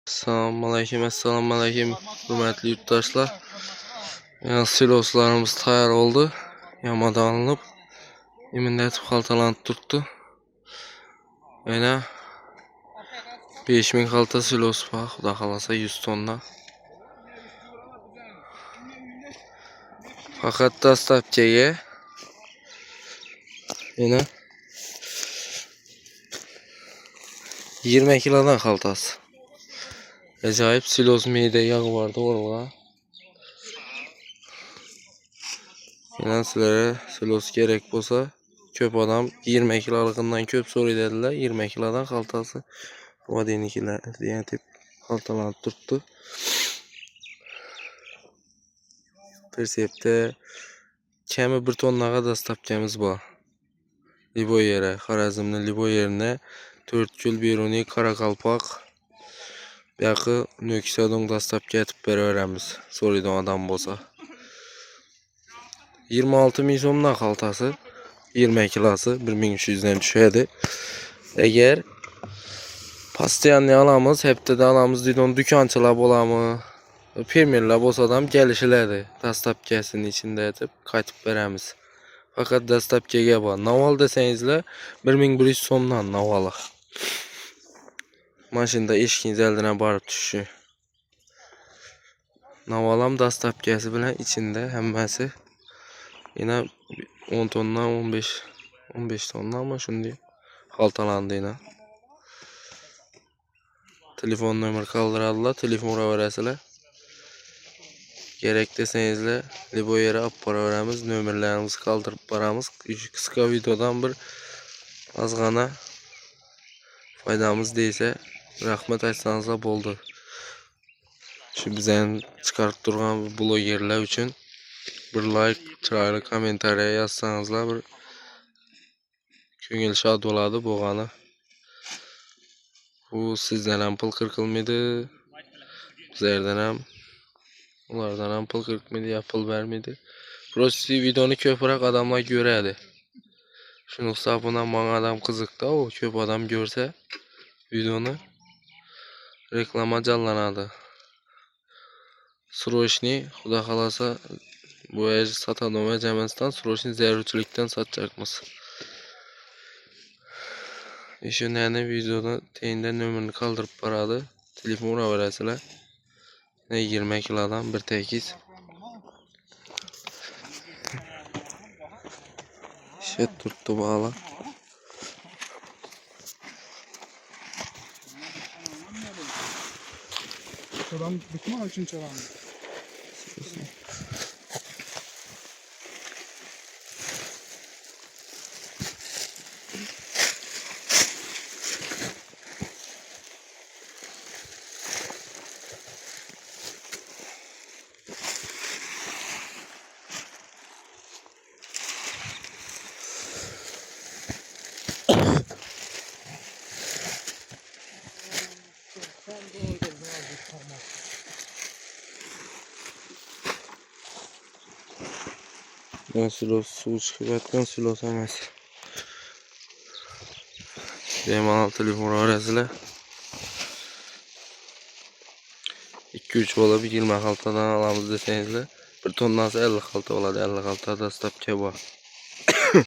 Assalomu alaykum, hurmatli yurtdoshlar. Siloslarimiz tayyor oldu. Yamadan alınıp, iminletib xaltalanib turibdi. Yana 5000 xalta silos bor, xudo xolasa 100 tonna. Faqat dastlabkiga yana 20 kilodan xaltasi. Ajoyib silos meyda yog'i bordi o'rg'a. Yana sizlarga silos kerak bo'lsa, ko'p odam 20 kilolig'idan ko'p so'raydilar. 20 kilodan xaltasi vodiynikilar degan deb xaltalanib turibdi. Persepda kami 1 tonnaga dastlabkamiz bor. Liboyera, Xorazmning Liboyerni 4 kul Beruniy Qoraqalpoq yoki Nukusdon dastlabki aytib beraveramiz. So'raydigan odam bo'lsa. 26 ming so'mdan xaltasi 20 kilosi 1300 dan tushadi. Agar postoyanni olamiz, haftada olamiz deydigan do'konchilar bo'lami, fermerlar bo'lsa ham kelishiladi. Dastlabkasining ichida aytib qaytib beramiz. Faqat dastlabkiga bor. Navol desangizlar 1100 so'mdan navoli. Mashinada eshikning oldidan borib tushishi. Navolam dastlabkasi bilan ichida hammasi yana 10 tonna 15 tonna ama shunday xaltalandi yana. Telefon nomer qoldiradilar, telefon uraverasizlar. Kerak desangizlar, Liboyera olib boraveramiz, nomerlarimizni qoldirib boramiz. Qisqa videodan bir ozg'ana foydamiz deysa, rahmat aytsanizlar bo'ldi. Shu bizdan chiqarib turgan blogerlar uchun bir like, chiroyli kommentariya yozsanizlar bir ko'ngil shod bo'ladi bo'lgani. Bu sizdan ham pul qilmaydi. Bizlardan ham, ulardan ham pul qilmaydi, ya pul bermaydi. Prosta videoni ko'proq odamlar ko'radi. Shuni hisobidan menga odam qiziqda, u ko'p odam ko'rsa videoni reklama jonlanadi. Srochniy, xudo xolasa bu sotadigan emasdan srochniy zarurchilikdan sotacakmiz. Shunday videoda teyinda nomerni qoldirib boradi. Telefon uraverasizlar. 20 kilodan bir tekiz. Shet turibdi bog'la. Şuradan bitme için çaram. Silos suv chiqib yotgan silos emas. Bemalol telefon urasizlar. 2-3 bo'lib 20 xaltadan olamiz desangizlar, 1 tonnasi 50 xalta bo'ladi. 50 xalta dastlabki bor.